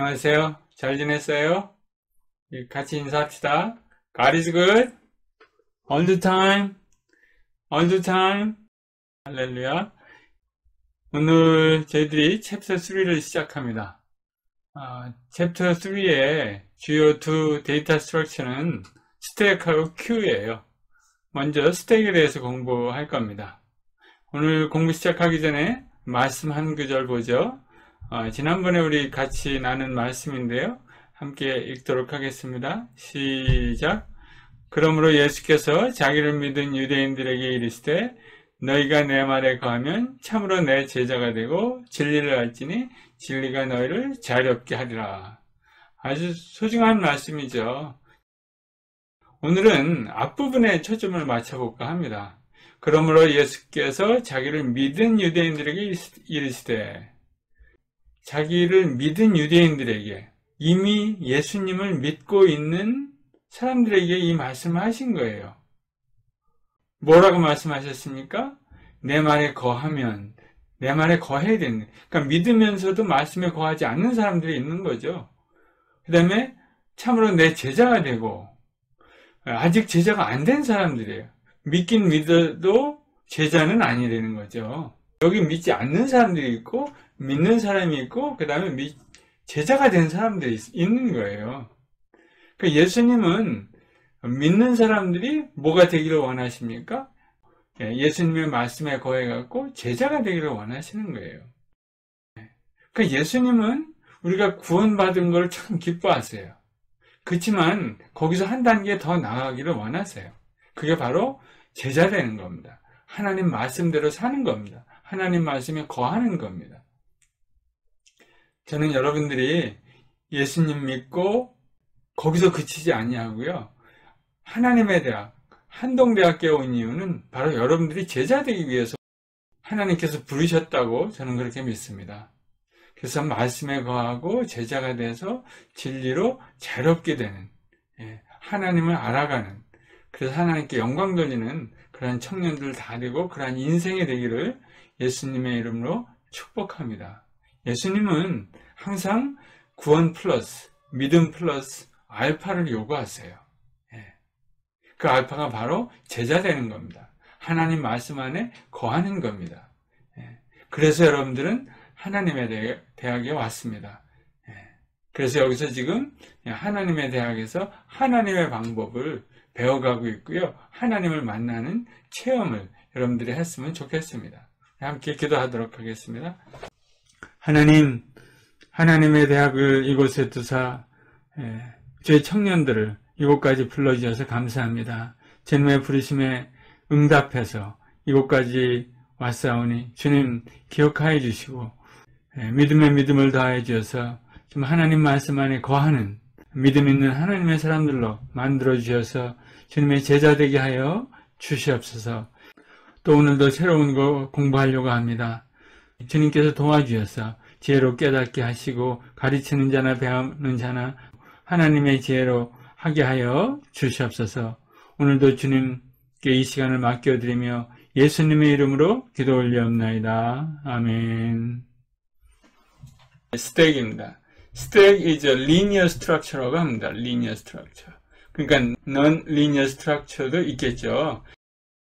안녕하세요. 잘 지냈어요? 같이 인사합시다. God is good. All the time. All the time. 할렐루야. 오늘 저희들이 챕터 3를 시작합니다. 챕터 3의 주요 두 데이터 스트럭처는 스택하고 큐예요. 먼저 스택에 대해서 공부할 겁니다. 오늘 공부 시작하기 전에 말씀 한 구절 보죠. 지난번에 우리 같이 나눈 말씀인데요. 함께 읽도록 하겠습니다. 시작. 그러므로 예수께서 자기를 믿은 유대인들에게 이르시되 너희가 내 말에 거하면 참으로 내 제자가 되고 진리를 알지니 진리가 너희를 자유롭게 하리라. 아주 소중한 말씀이죠. 오늘은 앞부분에 초점을 맞춰볼까 합니다. 그러므로 예수께서 자기를 믿은 유대인들에게 이르시되, 자기를 믿은 유대인들에게, 이미 예수님을 믿고 있는 사람들에게 이 말씀을 하신 거예요. 뭐라고 말씀하셨습니까? 내 말에 거하면, 내 말에 거해야 되는, 그러니까 믿으면서도 말씀에 거하지 않는 사람들이 있는 거죠. 그 다음에 참으로 내 제자가 되고, 아직 제자가 안 된 사람들이에요. 믿긴 믿어도 제자는 아니라는 거죠. 여기 믿지 않는 사람들이 있고 믿는 사람이 있고 그 다음에 제자가 된 사람들이 있는 거예요. 그러니까 예수님은 믿는 사람들이 뭐가 되기를 원하십니까? 예수님의 말씀에 거해갖고 제자가 되기를 원하시는 거예요. 그러니까 예수님은 우리가 구원받은 걸 참 기뻐하세요. 그렇지만 거기서 한 단계 더 나아가기를 원하세요. 그게 바로 제자 되는 겁니다. 하나님 말씀대로 사는 겁니다. 하나님 말씀에 거하는 겁니다. 저는 여러분들이 예수님 믿고 거기서 그치지 아니하고요. 하나님의 대학, 한동대학교에 온 이유는 바로 여러분들이 제자 되기 위해서 하나님께서 부르셨다고 저는 그렇게 믿습니다. 그래서 말씀에 거하고 제자가 돼서 진리로 자유롭게 되는, 하나님을 알아가는, 그래서 하나님께 영광 돌리는 그러한 청년들 다 되고 그러한 인생이 되기를 예수님의 이름으로 축복합니다. 예수님은 항상 구원 플러스, 믿음 플러스 알파를 요구하세요. 그 알파가 바로 제자 되는 겁니다. 하나님 말씀 안에 거하는 겁니다. 그래서 여러분들은 하나님의 대학에 왔습니다. 그래서 여기서 지금 하나님의 대학에서 하나님의 방법을 배워가고 있고요. 하나님을 만나는 체험을 여러분들이 했으면 좋겠습니다. 함께 기도하도록 하겠습니다. 하나님, 하나님의 대학을 이곳에 두사 저희 청년들을 이곳까지 불러주셔서 감사합니다. 주님의 부르심에 응답해서 이곳까지 왔사오니 주님 기억하여 주시고 믿음에 믿음을 더하여 주셔서 좀 하나님 말씀 안에 거하는 믿음 있는 하나님의 사람들로 만들어 주셔서 주님의 제자 되게 하여 주시옵소서. 또 오늘도 새로운 거 공부하려고 합니다. 주님께서 도와주셔서 지혜로 깨닫게 하시고 가르치는 자나 배우는 자나 하나님의 지혜로 하게 하여 주시옵소서. 오늘도 주님께 이 시간을 맡겨드리며 예수님의 이름으로 기도 올리옵나이다. 아멘. 스택입니다. Stack is a linear structure라고 합니다. linear structure. 그러니까 non-linear structure도 있겠죠.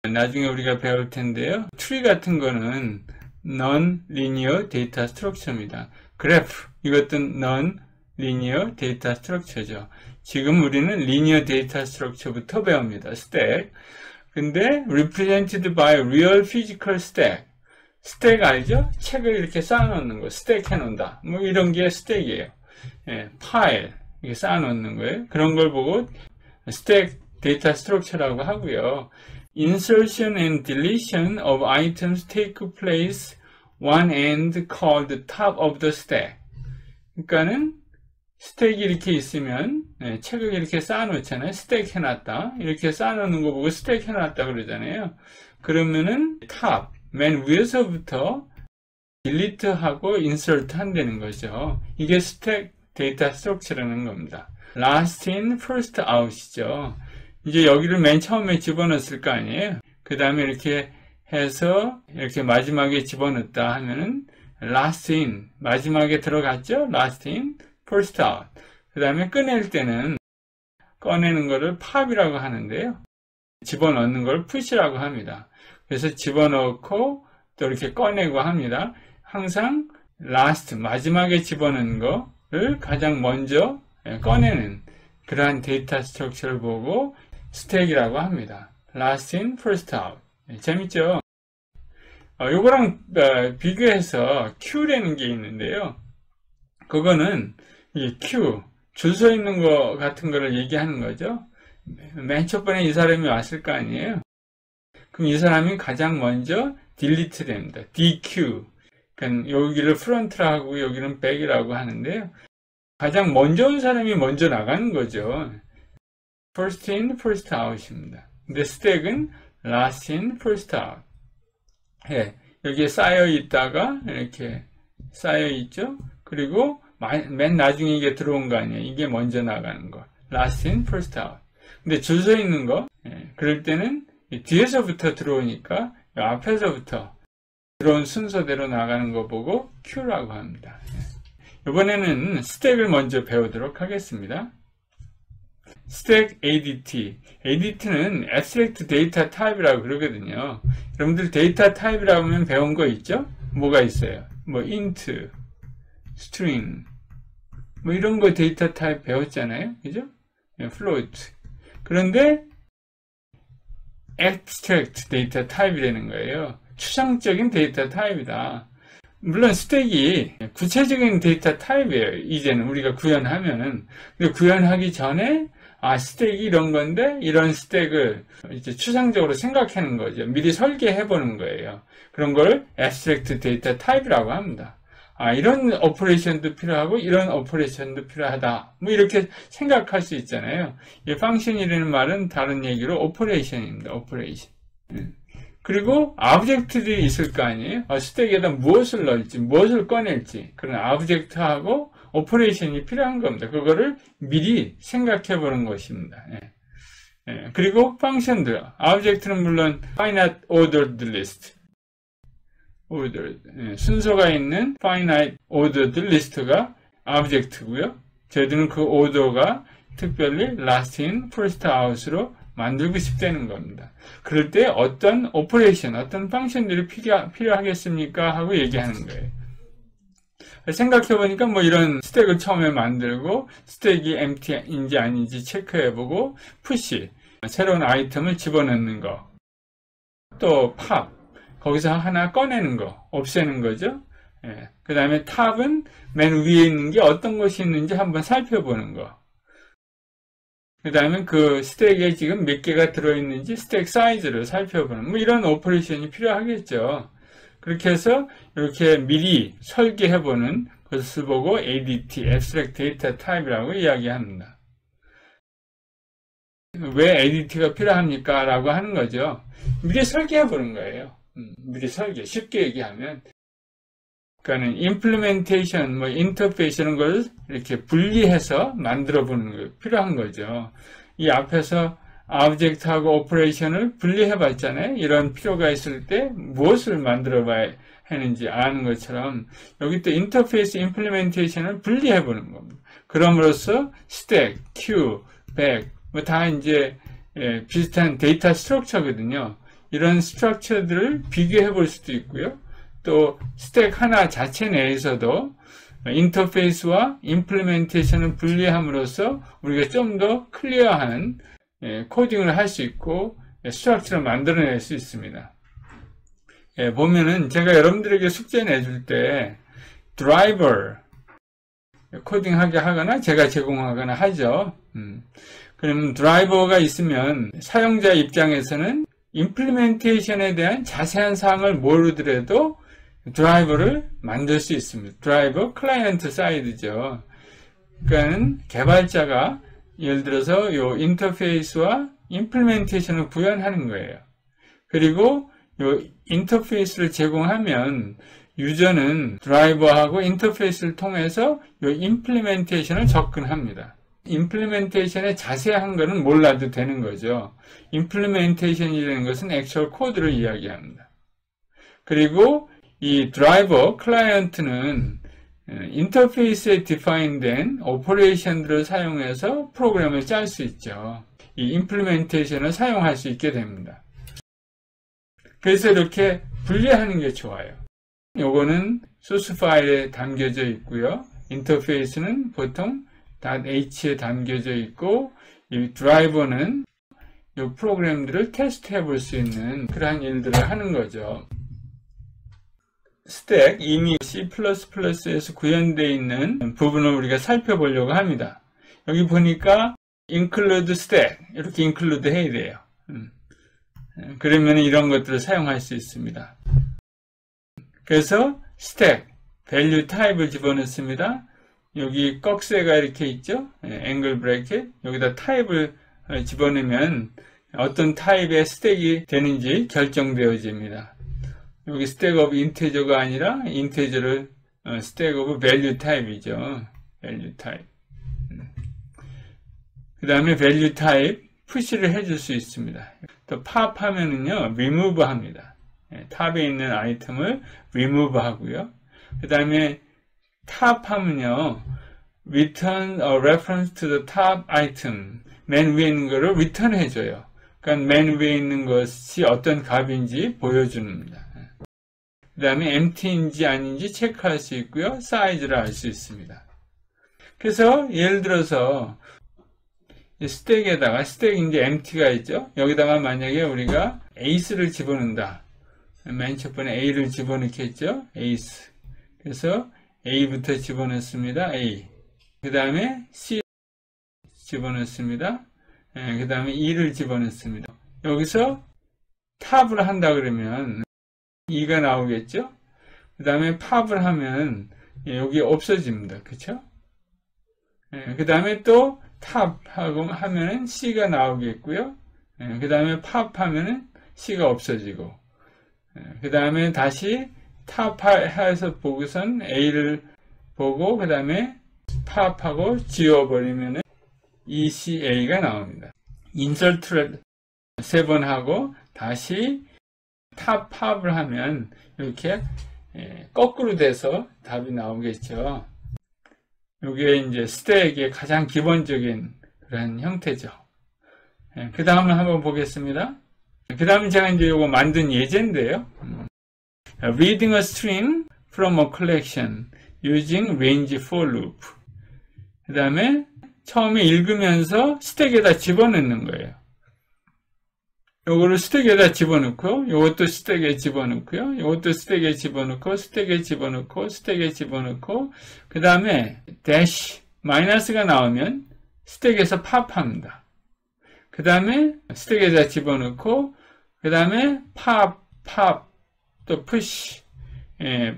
나중에 우리가 배울 텐데요. 트리 같은 거는 non-linear data structure입니다. 그래프, 이것도 non-linear data structure죠. 지금 우리는 linear data structure부터 배웁니다. stack. 근데 represented by real physical stack. 스택 알죠? 책을 이렇게 쌓아놓는 거, 스택 해놓는다. 뭐 이런 게 스택이에요. 파일, 이렇게 쌓아놓는 거예요. 그런 걸 보고 스택 데이터 스트럭처라고 하고요. Insertion and deletion of items take place one end called the top of the stack. 그러니까는 스택이 이렇게 있으면 책을 이렇게 쌓아놓잖아요. 스택 해놨다. 이렇게 쌓아놓는 거 보고 스택 해놨다 그러잖아요. 그러면은 탑. 맨 위에서부터 딜리트하고 인서트 한다는 거죠. 이게 스택 데이터 스트럭처라는 겁니다. Last in, first out이죠. 이제 여기를 맨 처음에 집어넣었을 거 아니에요. 그 다음에 이렇게 해서 이렇게 마지막에 집어넣었다 하면은 last in, 마지막에 들어갔죠? last in. first out. 그 다음에 꺼낼 때는 꺼내는 거를 pop이라고 하는데요. 집어넣는 걸 push라고 합니다. 그래서 집어넣고 또 이렇게 꺼내고 합니다. 항상 last, 마지막에 집어넣는 거를 가장 먼저 꺼내는 그러한 데이터 스트럭처를 보고 스택이라고 합니다. last in, first out. 재밌죠? 요거랑 비교해서 queue라는 게 있는데요. 그거는 이 queue, 줄 서 있는 거 같은 거를 얘기하는 거죠. 맨 첫 번에 이 사람이 왔을 거 아니에요. 그럼 이 사람이 가장 먼저 delete 됩니다. DQ. 그러니까 여기를 front라고 하고 여기는 back이라고 하는데요. 가장 먼저 온 사람이 먼저 나가는 거죠. first in, first out입니다. 근데 stack은 last in, first out. 예, 여기에 쌓여 있다가 이렇게 쌓여 있죠. 그리고 맨 나중에 이게 들어온 거 아니에요. 이게 먼저 나가는 거. last in, first out. 근데 줄 서 있는 거, 그럴 때는 뒤에서부터 들어오니까 앞에서부터 들어온 순서대로 나가는 거 보고 queue라고 합니다. 이번에는 스택을 먼저 배우도록 하겠습니다. 스택 ADT. ADT는 Abstract Data Type이라고 그러거든요. 여러분들 데이터 타입이라고 하면 배운 거 있죠? 뭐가 있어요? 뭐 int, string, 뭐 이런 거 데이터 타입 배웠잖아요. 그죠? float. 그런데 abstract 데이터 타입이라는 거예요. 추상적인 데이터 타입이다. 물론 스택이 구체적인 데이터 타입이에요. 이제는 우리가 구현하면은. 근데 구현하기 전에 스택이 이런 건데 이런 스택을 이제 추상적으로 생각하는 거죠. 미리 설계해 보는 거예요. 그런 걸 abstract 데이터 타입이라고 합니다. 이런 오퍼레이션도 필요하고 이런 오퍼레이션도 필요하다. 뭐 이렇게 생각할 수 있잖아요. 이 펑션이라는 말은 다른 얘기로 오퍼레이션입니다. 오퍼레이션. 그리고 오브젝트들이 있을 거 아니에요. 스택에다 무엇을 넣을지, 무엇을 꺼낼지 그런 오브젝트하고 오퍼레이션이 필요한 겁니다. 그거를 미리 생각해 보는 것입니다. 그리고 펑션들, 오브젝트는 물론 finite ordered list, 순서가 있는 finite ordered list가 오브젝트고요. 저희들은 그 오더가 특별히 last in, first out으로 만들고 싶다는 겁니다. 그럴 때 어떤 오퍼레이션, 어떤 펑션들이 필요하겠습니까? 하고 얘기하는 거예요. 생각해보니까 뭐 이런 스택을 처음에 만들고 스택이 empty인지 아닌지 체크해보고 push, 새로운 아이템을 집어넣는 거, 또 pop, 거기서 하나 꺼내는 거, 없애는 거죠. 그 다음에 tab은 맨 위에 있는 게 어떤 것이 있는지 한번 살펴보는 거. 그 다음에 그 스택에 지금 몇 개가 들어있는지 스택 사이즈를 살펴보는 뭐 이런 오퍼레이션이 필요하겠죠. 그렇게 해서 이렇게 미리 설계해보는 것을 보고 ADT, Abstract Data Type이라고 이야기합니다. 왜 ADT가 필요합니까? 라고 하는 거죠. 미리 설계해보는 거예요. 미리 설계. 쉽게 얘기하면. 그러니까는 implementation, 뭐 인터페이스 이런 걸 이렇게 분리해서 만들어 보는 게 필요한 거죠. 이 앞에서 오브젝트하고 오퍼레이션을 분리해 봤잖아요. 이런 필요가 있을 때 무엇을 만들어 봐야 하는지 아는 것처럼 여기 또 인터페이스 임플리멘테이션을 분리해 보는 겁니다. 그럼으로써 스택, 큐, 백, 뭐 다 이제 비슷한 데이터 스트럭처거든요. 이런 스트럭처들을 비교해 볼 수도 있고요. 또 스택 하나 자체 내에서도 인터페이스와 임플리멘테이션을 분리함으로써 우리가 좀 더 클리어한 코딩을 할 수 있고 스트럭처를 만들어낼 수 있습니다. 보면은 제가 여러분들에게 숙제 내줄 때 드라이버 코딩하게 하거나 제가 제공하거나 하죠. 그러면 드라이버가 있으면 사용자 입장에서는 임플리멘테이션에 대한 자세한 사항을 모르더라도 드라이버를 만들 수 있습니다. 드라이버 클라이언트 사이드죠. 그러니까 개발자가 예를 들어서 요 인터페이스와 임플리멘테이션을 구현하는 거예요. 그리고 요 인터페이스를 제공하면 유저는 드라이버하고 인터페이스를 통해서 요 임플리멘테이션을 접근합니다. 임플리멘테이션의 자세한 거는 몰라도 되는 거죠. 임플리멘테이션이라는 것은 액츄얼 코드를 이야기합니다. 그리고 이 드라이버 클라이언트는 인터페이스에 디파인된 오퍼레이션들을 사용해서 프로그램을 짤 수 있죠. 이 임플리멘테이션을 사용할 수 있게 됩니다. 그래서 이렇게 분리하는 게 좋아요. 요거는 소스 파일에 담겨져 있고요. 인터페이스는 보통 .h에 담겨져 있고, 이 드라이버는 이 프로그램들을 테스트해 볼 수 있는 그러한 일들을 하는 거죠. 스택, 이미 C++에서 구현되어 있는 부분을 우리가 살펴보려고 합니다. 여기 보니까 include stack 이렇게 include 해야 돼요. 그러면 이런 것들을 사용할 수 있습니다. 그래서 stack, value type을 집어넣습니다. 여기 꺽쇠가 이렇게 있죠. angle bracket, 여기다 타입을 집어넣으면 어떤 타입의 스택이 되는지 결정되어집니다. 여기 stack of integer가 아니라 integer를 stack of value type이죠. value type. 그 다음에 value type 푸시를 해줄 수 있습니다. 또 pop 하면은요, remove 합니다. 탑에 있는 아이템을 remove 하고요. 그 다음에 top 하면요, return a reference to the top item. 맨 위에 있는 거를 return 해줘요. 그러니까 맨 위에 있는 것이 어떤 값인지 보여줍니다. 그 다음에 empty인지 아닌지 체크할 수 있고요. 사이즈를 알 수 있습니다. 그래서 예를 들어서 스택에다가 스택인데 empty가 있죠. 여기다가 만약에 우리가 ace를 집어넣는다. 맨 첫 번에 a를 집어넣겠죠. ace. 그래서 a부터 집어넣습니다. a. 그 다음에 c 집어넣습니다. 그 다음에 e를 집어넣습니다. 여기서 탑을 한다 그러면 2가 나오겠죠? 그 다음에 팝을 하면 여기 없어집니다. 그쵸? 그 다음에 또 탑하고 하면은 C가 나오겠고요. 그 다음에 팝 하면은 C가 없어지고, 그 다음에 다시 탑해서 보고선 A를 보고, 그 다음에 팝하고 지워버리면은 ECA가 나옵니다. 인설트를 3번 하고, 다시 탑 팝을 하면 이렇게 거꾸로 돼서 답이 나오겠죠. 이게 이제 스택의 가장 기본적인 그런 형태죠. 그 다음을 한번 보겠습니다. 그 다음에 제가 이제 이거 만든 예제인데요. Reading a string from a collection using range for loop. 그 다음에 처음에 읽으면서 스택에다 집어넣는 거예요. 요거를 스택에다 집어넣고, 요것도 스택에 집어넣고요. 요것도 스택에 집어넣고, 스택에 집어넣고, 스택에 집어넣고, 그 다음에 대시, 마이너스가 나오면 스택에서 팝합니다. 그 다음에 스택에다 집어넣고, 그 다음에 팝, 또 푸시,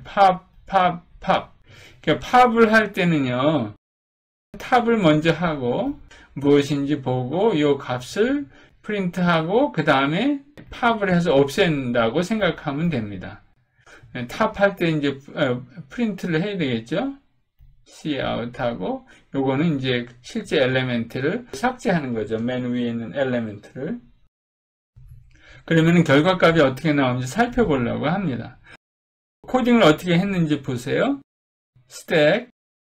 팝. 그러니까 팝을 할 때는요, 탑을 먼저 하고, 무엇인지 보고, 요 값을 프린트하고 그 다음에 팝을 해서 없앤다고 생각하면 됩니다. 탑할 때 이제 프린트를 해야 되겠죠. cout하고 요거는 이제 실제 엘리멘트를 삭제하는 거죠. 맨 위에 있는 엘리멘트를. 그러면 결과값이 어떻게 나오는지 살펴보려고 합니다. 코딩을 어떻게 했는지 보세요. stack,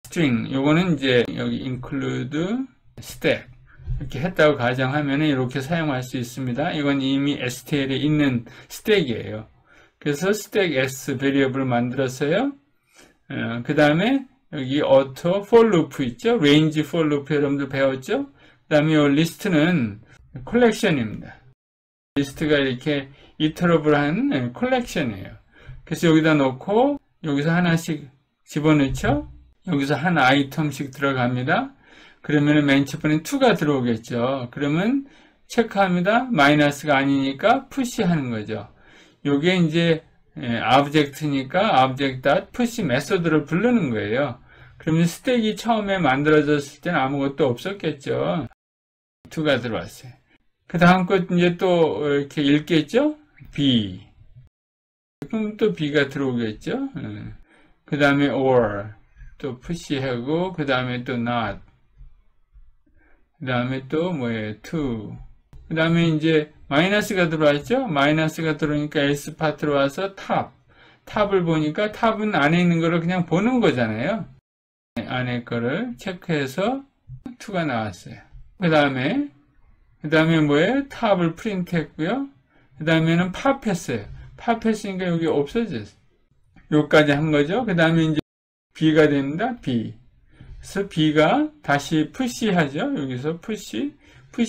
string 요거는 이제 여기 include stack 이렇게 했다고 가정하면 이렇게 사용할 수 있습니다. 이건 이미 STL에 있는 스택이에요. 그래서 스택 S 베리어블을 만들었어요. 그 다음에 여기 auto for loop 있죠? range for loop 여러분들 배웠죠? 그 다음에 이 리스트는 컬렉션입니다. 리스트가 이렇게 이터러블한 컬렉션이에요. 그래서 여기다 놓고 여기서 하나씩 집어넣죠? 여기서 한 아이템씩 들어갑니다. 그러면 맨 첫 번에 2가 들어오겠죠. 그러면 체크합니다. 마이너스가 아니니까 푸시 하는 거죠. 요게 이제 object니까 object.push 메소드를 부르는 거예요. 그러면 스택이 처음에 만들어졌을 때는 아무것도 없었겠죠. 2가 들어왔어요. 그 다음 것 이제 또 이렇게 읽겠죠. B. 그럼 또 B가 들어오겠죠. 그 다음에 or 또 푸시하고 그 다음에 또 not. 그 다음에 또 뭐예요? to. 그 다음에 이제 마이너스가 들어왔죠? 마이너스가 들어오니까 else 파트로 와서 top. 탑을 보니까 탑은 안에 있는 거를 그냥 보는 거잖아요. 안에 거를 체크해서 2가 나왔어요. 그 다음에 뭐예요? 탑을 프린트 했고요. 그 다음에는 팝했어요. 팝했으니까 여기 없어졌어요. 여기까지 한 거죠. 그 다음에 이제 B가 됩니다. B. 그래서 B가 다시 푸시 하죠. 여기서 푸시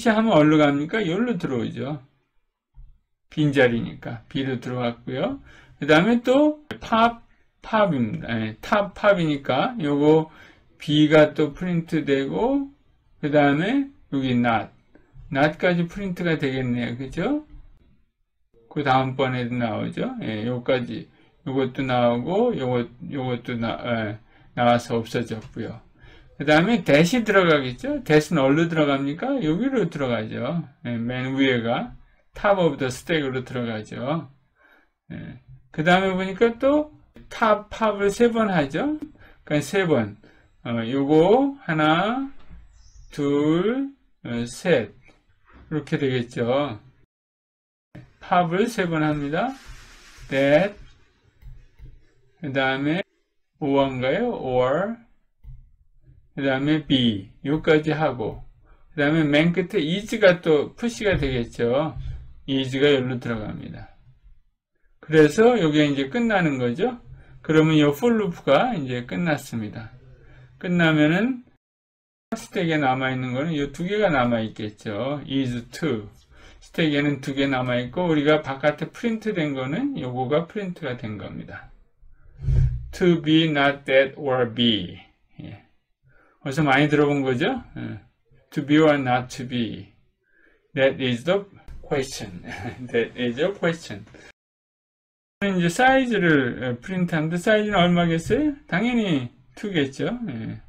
하면 어디로 갑니까? 여기로 들어오죠. 빈자리니까 B로 들어갔고요. 그 다음에 또 팝입니다. 팝이니까 요거 B가 또 프린트 되고, 그 다음에 여기 not까지 프린트가 되겠네요. 그죠? 그 다음번에도 나오죠. 요까지 요것도 나오고 요것도 나와서 없어졌고요. 그 다음에 대시 들어가겠죠. 대시는 어디로 들어갑니까? 여기로 들어가죠. 맨 위에가 top of the stack으로 들어가죠. 그 다음에 보니까 또 탑 팝을 3번 하죠. 그러니까 3번. 요거 하나, 둘, 셋 이렇게 되겠죠. 팝을 3번 합니다. that, 그 다음에 or인가요? or, 그 다음에 be, 요까지 하고, 그 다음에 맨 끝에 is가 또 푸시가 되겠죠. is가 여기로 들어갑니다. 그래서 요게 이제 끝나는 거죠. 그러면 요 for loop가 이제 끝났습니다. 끝나면은 스택에 남아있는 거는 요 2개가 남아있겠죠. is2. 스택에는 2개 남아있고, 우리가 바깥에 프린트 된 거는 요거가 프린트가 된 겁니다. To be, not that, or be. 어디서 많이 들어본 거죠? To be or not to be. That is the question. That is the question. 이제 사이즈를 프린트하는데, 사이즈는 얼마겠어요? 당연히 2겠죠.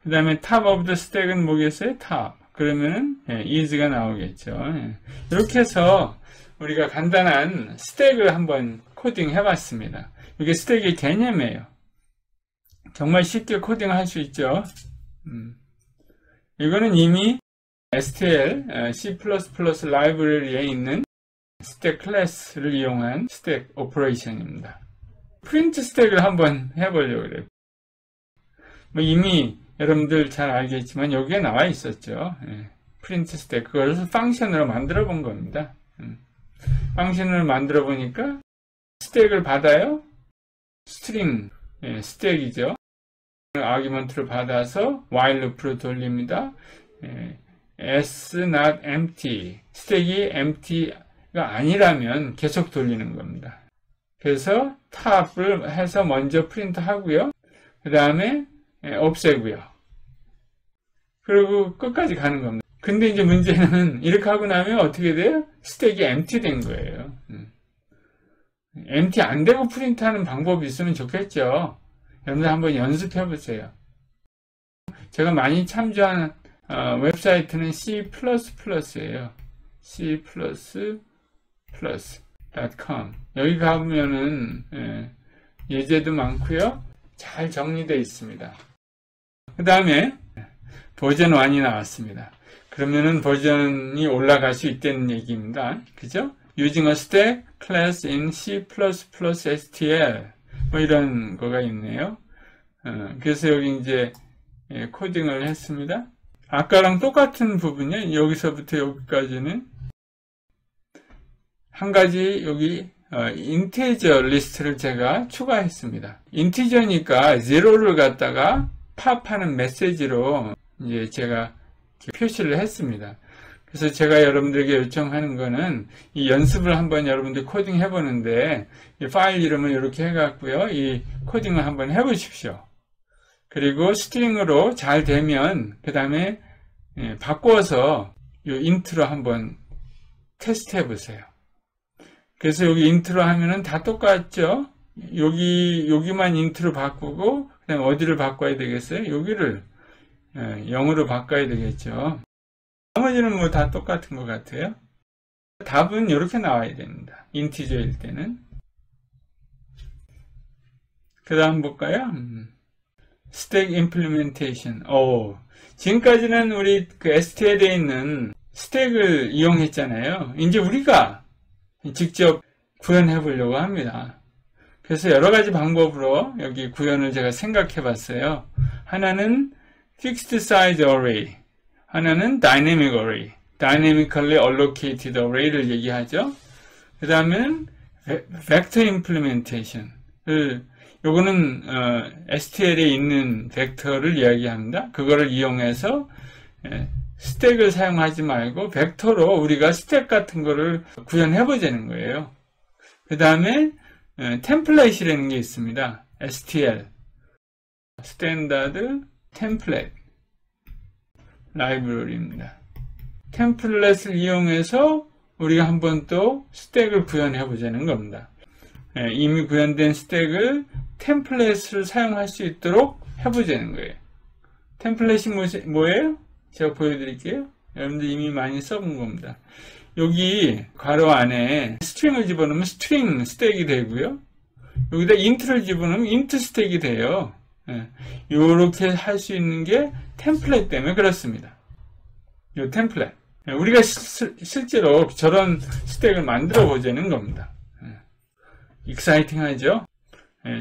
그 다음에 top of the stack은 뭐겠어요? top. 그러면은 is가 나오겠죠. 이렇게 해서 우리가 간단한 스택을 한번 코딩 해봤습니다. 이게 스택의 개념이에요. 정말 쉽게 코딩을 할 수 있죠. 이거는 이미 STL, C++ 라이브러리에 있는 스택 클래스를 이용한 스택 오퍼레이션입니다. 프린트 스택을 한번 해보려고 그래요. 이미 여러분들 잘 알겠지만 여기에 나와 있었죠. 프린트 스택. 그걸 펑션으로 만들어 본 겁니다. 펑션을 만들어 보니까 스택을 받아요. 스트링, 스택이죠. 아규먼트를 받아서 while loop로 돌립니다. s not empty. 스택이 empty가 아니라면 계속 돌리는 겁니다. 그래서 탑을 해서 먼저 프린트 하고요. 그 다음에 없애고요. 그리고 끝까지 가는 겁니다. 근데 이제 문제는 이렇게 하고 나면 어떻게 돼요? 스택이 empty 된 거예요. empty 안 되고 프린트하는 방법이 있으면 좋겠죠. 여러분들 한번 연습해 보세요. 제가 많이 참조한 웹사이트는 C++예요. C++.com. 여기 가보면은 예제도 많고요. 잘 정리되어 있습니다. 그 다음에 버전 1이 나왔습니다. 그러면은 버전이 올라갈 수 있다는 얘기입니다. 그죠? Using a stack class in C++ STL 뭐 이런 거가 있네요. 그래서 여기 이제 코딩을 했습니다. 아까랑 똑같은 부분이요. 여기서부터 여기까지는 한 가지 여기 인티저 리스트를 제가 추가했습니다. 인티저니까 0를 갖다가 팝하는 메시지로 이제 제가 표시를 했습니다. 그래서 제가 여러분들에게 요청하는 거는 이 연습을 한번 여러분들 코딩 해보는데 이 파일 이름을 이렇게 해갖고요. 이 코딩을 한번 해보십시오. 그리고 스트링으로 잘 되면 그 다음에 바꿔서 이 인트로 한번 테스트 해보세요. 그래서 여기 인트로 하면은 다 똑같죠? 여기만 인트로 바꾸고, 그 다음에 어디를 바꿔야 되겠어요? 여기를 0으로 바꿔야 되겠죠. 나머지는 뭐 다 똑같은 것 같아요. 답은 이렇게 나와야 됩니다. 인티저일 때는. 그 다음 볼까요? 스택 임플리멘테이션. 지금까지는 우리 그 STL에 있는 스택을 이용했잖아요. 이제 우리가 직접 구현해 보려고 합니다. 그래서 여러 가지 방법으로 여기 구현을 제가 생각해 봤어요. 하나는 fixed size array, 하나는 dynamic array, dynamically allocated array를 얘기하죠. 그 다음에는 vector implementation, 요거는 STL에 있는 벡터를 이야기합니다. 그거를 이용해서 스택을 사용하지 말고 벡터로 우리가 스택 같은 거를 구현해 보자는 거예요. 그 다음에 템플릿이라는 게 있습니다. STL, 스탠다드 템플릿 라이브러리입니다. 템플릿을 이용해서 우리가 한번 또 스택을 구현해 보자는 겁니다. 이미 구현된 스택을 템플릿을 사용할 수 있도록 해보자는 거예요. 템플릿이 뭐예요? 제가 보여드릴게요. 여러분들 이미 많이 써본 겁니다. 여기 괄호 안에 스트링을 집어넣으면 스트링 스택이 되고요. 여기다 인트를 집어넣으면 인트 스택이 돼요. 이렇게 할 수 있는 게 템플릿 때문에 그렇습니다. 이 템플릿. 우리가 실제로 저런 스택을 만들어 보자는 겁니다. 익사이팅하죠?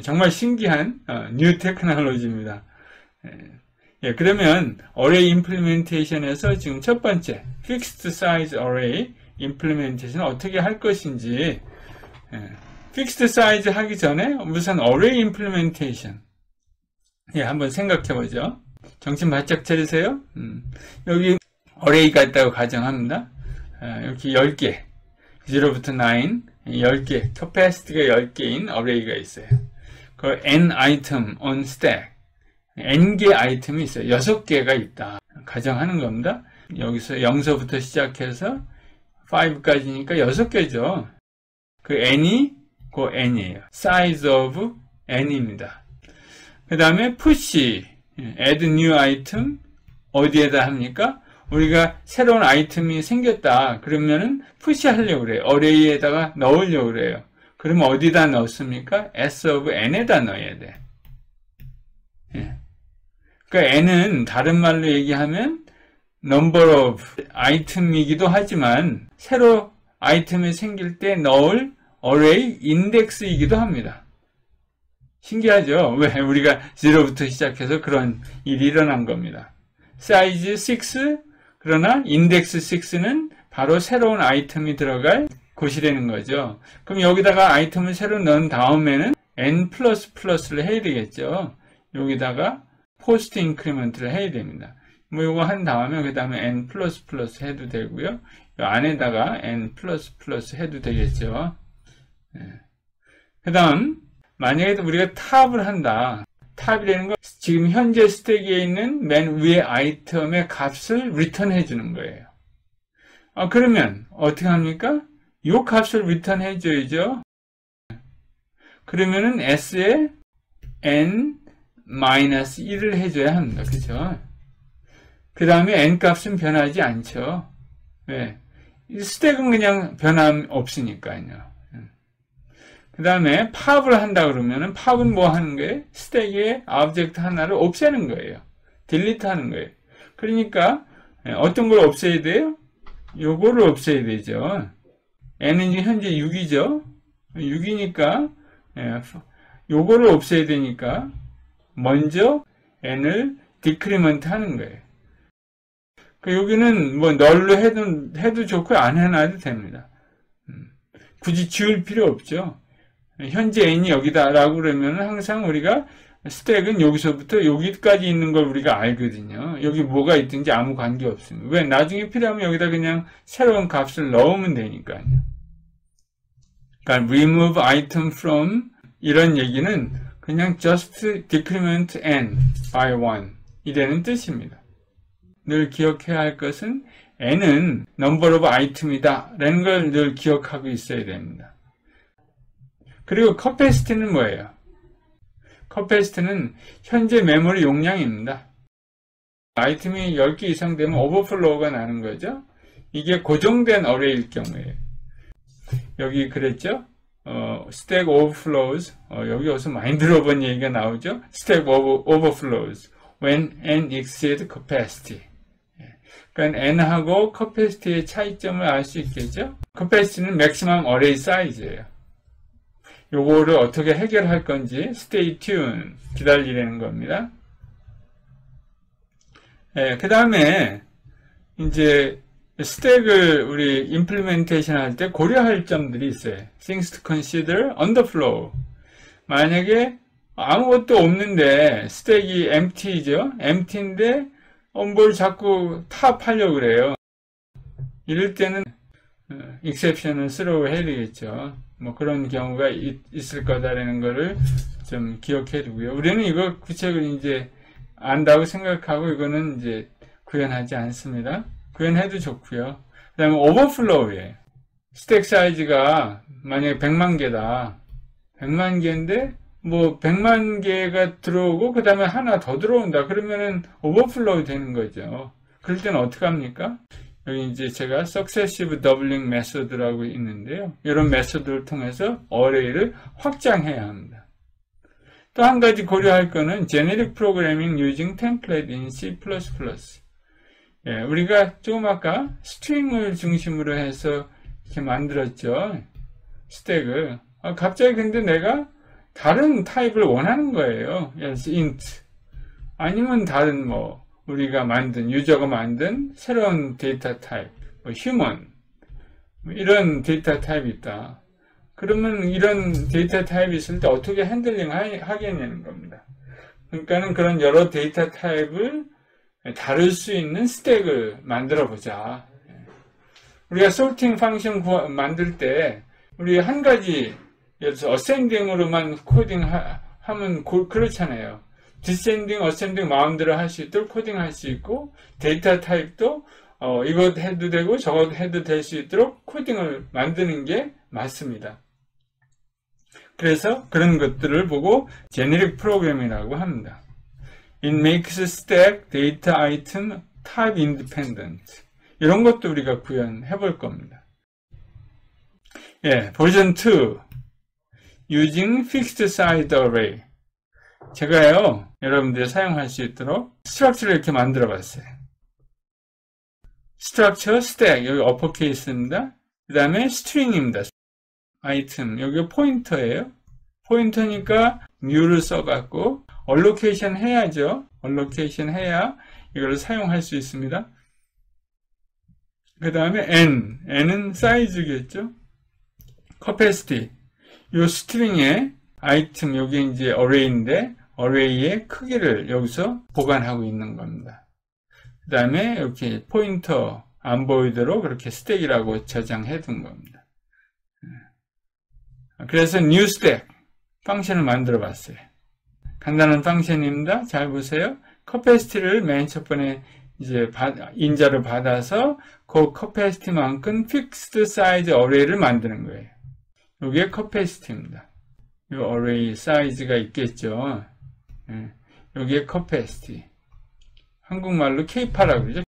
정말 신기한 뉴 테크놀로지입니다. 그러면 어레이 임플리멘테이션에서 지금 첫 번째 fixed size array 임플리멘테이션 어떻게 할 것인지, fixed size 하기 전에 우선 array 임플리멘테이션 한번 생각해 보죠. 정신 바짝 차리세요. 여기 array가 있다고 가정합니다. 이렇게 10개 0부터 9 10개, capacity가 10개인 array가 있어요. 그 n item on stack, n개 아이템이 있어요. 6개가 있다 가정하는 겁니다. 여기서 0서부터 시작해서 5까지니까 6개죠. 그 n이 그 n이에요. size of n입니다. 그 다음에 push, add new item, 어디에다 합니까? 우리가 새로운 아이템이 생겼다 그러면은 푸시 하려고 그래요. 어레이에다가 넣으려고 그래요. 그러면 어디다 넣습니까? s of n에다 넣어야 돼. 그러니까 n은 다른 말로 얘기하면 number of item이기도 하지만 새로 아이템이 생길 때 넣을 array index이기도 합니다. 신기하죠? 왜? 우리가 0부터 시작해서 그런 일이 일어난 겁니다. size 6, 그러나 인덱스 6는 바로 새로운 아이템이 들어갈 곳이라는 거죠. 그럼 여기다가 아이템을 새로 넣은 다음에는 n++를 해야 되겠죠. 여기다가 포스트 인크리먼트를 해야 됩니다. 뭐 이거 한 다음에 그 다음에 n++ 해도 되고요. 이 안에다가 n++ 해도 되겠죠. 그 다음 만약에 우리가 탑을 한다. 탑이라는 건 지금 현재 스택에 있는 맨 위에 아이템의 값을 리턴해 주는 거예요. 그러면 어떻게 합니까? 이 값을 리턴해 줘야죠. 그러면은 s에 n-1을 해줘야 합니다. 그죠? 그 다음에 n 값은 변하지 않죠. 왜? 스택은 그냥 변함 없으니까요. 그 다음에 팝을 한다 그러면은 팝은 뭐 하는 거예요? 스택의 오브젝트 하나를 없애는 거예요. 딜리트 하는 거예요. 그러니까 어떤 걸 없애야 돼요? 요거를 없애야 되죠. n은 현재 6이죠. 6이니까 요거를 없애야 되니까 먼저 n을 디크리먼트 하는 거예요. 여기는 뭐 널로 해도 좋고 안 해놔도 됩니다. 굳이 지울 필요 없죠. 현재 n이 여기다라고 그러면 항상 우리가 스택은 여기서부터 여기까지 있는 걸 우리가 알거든요. 여기 뭐가 있든지 아무 관계 없습니다. 왜? 나중에 필요하면 여기다 그냥 새로운 값을 넣으면 되니까요. 그러니까 remove item from 이런 얘기는 그냥 just decrement n by 1 이라는 뜻입니다. 늘 기억해야 할 것은 n은 number of item이다 라는 걸 늘 기억하고 있어야 됩니다. 그리고 capacity는 뭐예요? capacity는 현재 메모리 용량입니다. 아이템이 10개 이상 되면 overflow가 나는 거죠. 이게 고정된 어레이일 경우에요. 여기 그랬죠? stack overflows. 여기 어디서 많이 들어본 얘기가 나오죠? stack overflows when n exceeds capacity. 그러니까 n하고 capacity의 차이점을 알 수 있겠죠? capacity는 maximum array size예요. 요거를 어떻게 해결할 건지 stay tuned, 기다리라는 겁니다. 예, 그 다음에 이제 스택을 우리 임플리멘테이션 할 때 고려할 점들이 있어요. Things to consider on the flow. 만약에 아무것도 없는데 스택이 empty죠. empty인데 뭘 자꾸 탑하려고 그래요. 이럴 때는 exception을 throw 해야 되겠죠. 뭐 그런 경우가 있을 거다라는 거를 좀 기억해 두고요. 우리는 이거 구체적으로 이제 안다고 생각하고 이거는 이제 구현하지 않습니다. 구현해도 좋고요. 그 다음에 오버플로우예요. 스택 사이즈가 만약에 100만 개다. 100만 개인데 뭐 100만 개가 들어오고 그 다음에 하나 더 들어온다. 그러면은 오버플로우 되는 거죠. 그럴 때는 어떻게 합니까? 여기 이제 제가 Successive Doubling Method라고 있는데요. 이런 메소드를 통해서 어레이를 확장해야 합니다. 또 한 가지 고려할 거는 Generic Programming Using Template in C++. 예, 우리가 조금 아까 스트링을 중심으로 해서 이렇게 만들었죠. 스택을. 갑자기 근데 내가 다른 타입을 원하는 거예요. 예를 들어서 int. 아니면 다른 뭐 우리가 만든, 유저가 만든 새로운 데이터 타입, 뭐 human. 이런 데이터 타입이 있다. 그러면 이런 데이터 타입이 있을 때 어떻게 핸들링 하겠냐는 겁니다. 그러니까는 그런 여러 데이터 타입을 다룰 수 있는 스택을 만들어 보자. 우리가 sorting 펑션 만들 때 우리 한 가지 예를 들어서 ascending으로만 코딩하면 그렇잖아요. descending, ascending 마음대로 할 수 있도록 코딩할 수 있고 데이터 타입도 이것 해도 되고 저것 해도 될 수 있도록 코딩을 만드는 게 맞습니다. 그래서 그런 것들을 보고 generic program이라고 합니다. It makes stack data item type independent. 이런 것도 우리가 구현해 볼 겁니다. 예, 버전 2. Using fixed size array. 제가요, 여러분들이 사용할 수 있도록 스트럭처를 이렇게 만들어 봤어요. 스트럭처, stack. 여기 어퍼케이스입니다. 그 다음에 string입니다. 아이템. 여기 포인터예요. 포인터니까 new를 써갖고 allocation 해야죠. allocation 해야 이걸 사용할 수 있습니다. 그 다음에 n은 사이즈겠죠. capacity. 이 스트링의 아이템, 여기 이제 array인데 array의 크기를 여기서 보관하고 있는 겁니다. 그 다음에 이렇게 포인터 안 보이도록 그렇게 스택이라고 저장해 둔 겁니다. 그래서 new stack 펑션을 만들어 봤어요. 간단한 펑션입니다. 잘 보세요. capacity를 맨 첫 번에 이제 인자를 받아서 그 capacity만큼 fixed size array를 만드는 거예요. 이게 capacity입니다. 이 array 사이즈가 있겠죠. 여기에 capacity. 한국말로 K8라고 그러죠.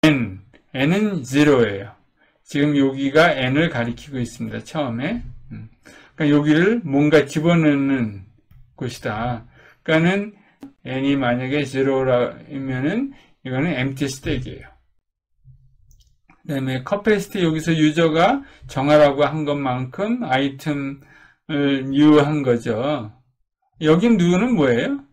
n은 0예요. 지금 여기가 n을 가리키고 있습니다. 처음에. 그러니까 여기를 뭔가 집어넣는 곳이다. 그러니까는 n이 만약에 0라면은 이거는 empty stack이에요. 그 다음에 capacity 여기서 유저가 정하라고 한 것만큼 아이템을 new 한 거죠. 여기 new는 뭐예요?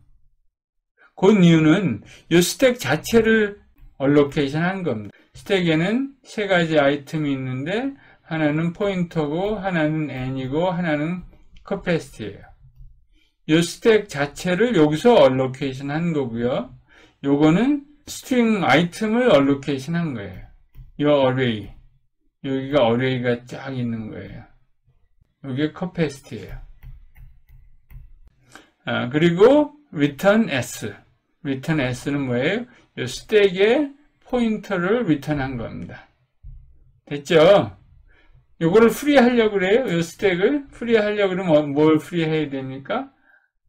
그 new는 이 스택 자체를 allocation 한 겁니다. 스택에는 세 가지 아이템이 있는데 하나는 포인터고 하나는 n이고 하나는 capacity예요. 이 스택 자체를 여기서 allocation 한 거고요. 요거는 string 아이템을 allocation 한 거예요. 이 array. 여기가 array가 쫙 있는 거예요. 이게 capacity예요. 그리고 return s. return s는 뭐예요? 이 스택에 포인터를 return 한 겁니다. 됐죠? 요거를 프리하려고 그래요. 이 스택을 프리하려고 그러면 뭘 프리해야 됩니까?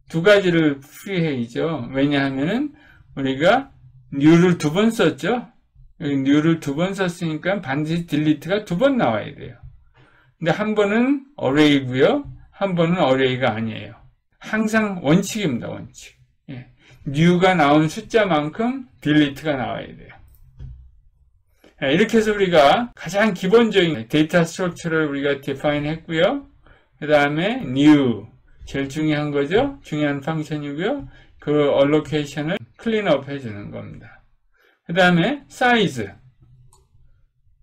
두 가지를 프리해야죠. 왜냐하면은 우리가 new를 2번 썼죠. 여기 new를 2번 썼으니까 반드시 delete가 2번 나와야 돼요. 근데 한 번은 array고요. 한 번은 array가 아니에요. 항상 원칙입니다. 원칙. 예. new가 나온 숫자만큼 delete가 나와야 돼요. 이렇게 해서 우리가 가장 기본적인 데이터 스트럭처를 우리가 define 했고요. 그 다음에 new, 제일 중요한 거죠. 중요한 펑션이고요. 그 allocation을 클린업 해주는 겁니다. 그 다음에 size,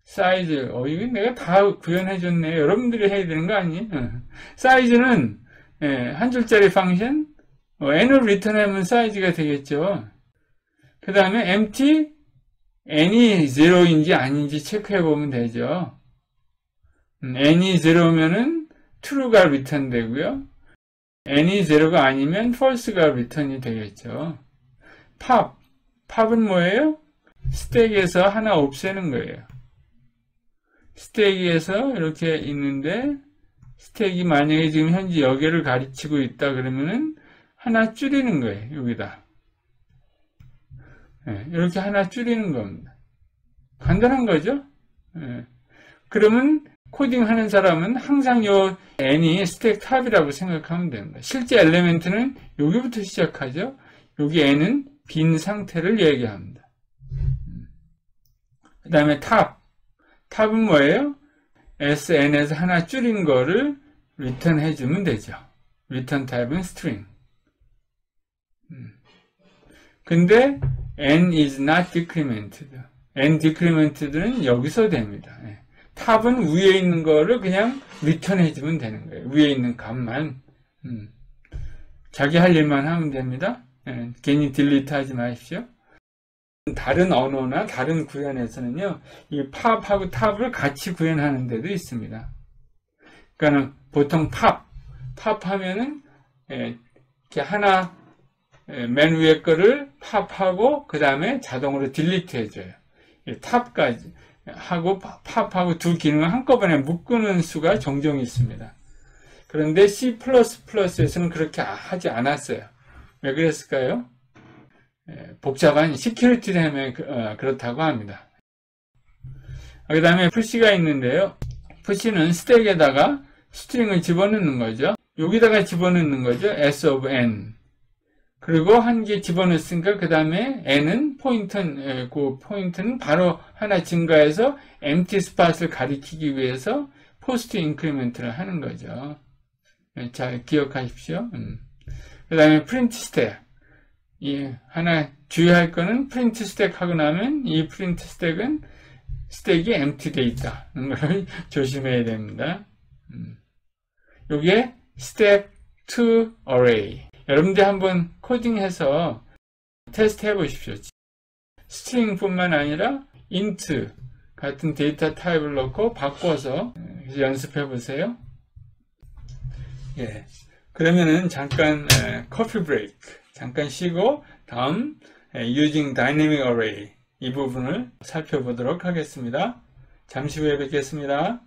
이거 내가 다 구현해줬네. 여러분들이 해야 되는 거 아니에요? 사이즈는 한 줄짜리 펑션, n을 리턴하면 사이즈가 되겠죠. 그 다음에 empty, n이 0인지 아닌지 체크해 보면 되죠. n이 0면은 true가 리턴 되고요. n이 0가 아니면 false가 리턴이 되겠죠. 팝은 뭐예요? 스택에서 하나 없애는 거예요. 스택에서 이렇게 있는데 스택이 만약에 지금 현재 여기를 가르치고 있다 그러면은 하나 줄이는 거예요. 여기다. 이렇게 하나 줄이는 겁니다. 간단한 거죠? 그러면 코딩하는 사람은 항상 요 n이 스택 탑이라고 생각하면 됩니다. 실제 엘리멘트는 여기부터 시작하죠. 여기 n은 빈 상태를 얘기합니다. 그 다음에 탑은 뭐예요? sn에서 하나 줄인 거를 return 해주면 되죠. return 타입은 string. 근데 n is not decremented. n decremented는 여기서 됩니다. 탑은 위에 있는 거를 그냥 return 해주면 되는 거예요. 위에 있는 값만. 자기 할 일만 하면 됩니다. 괜히 delete 하지 마십시오. 다른 언어나 다른 구현에서는요, 이 팝하고 탑을 같이 구현하는 데도 있습니다. 그러니까는 보통 팝하면은 이렇게 하나 맨 위에 거를 팝하고 그 다음에 자동으로 딜리트 해줘요. 탑까지 하고 팝하고 두 기능을 한꺼번에 묶는 수가 종종 있습니다. 그런데 C++에서는 그렇게 하지 않았어요. 왜 그랬을까요? 복잡한 시큐리티 때문에 그렇다고 합니다. 그 다음에 푸시가 있는데요. 푸시는 스택에다가 스트링을 집어넣는 거죠. 여기다가 집어넣는 거죠. s of n. 그리고 한 개 집어넣었으니까 그 다음에 n은 그 포인트는 바로 하나 증가해서 empty spot을 가리키기 위해서 포스트 인크리멘트를 하는 거죠. 잘 기억하십시오. 그 다음에 프린트 스택. 하나 주의할 거는 프린트 스택 하고 나면 이 프린트 스택은 스택이 empty 돼 있다는 걸 조심해야 됩니다. 요게 step to array. 여러분들 한번 코딩해서 테스트 해 보십시오. 스트링 뿐만 아니라 int 같은 데이터 타입을 넣고 바꿔서 연습해 보세요. 그러면은 잠깐 커피 브레이크 잠깐 쉬고 다음 using dynamic array 이 부분을 살펴보도록 하겠습니다. 잠시 후에 뵙겠습니다.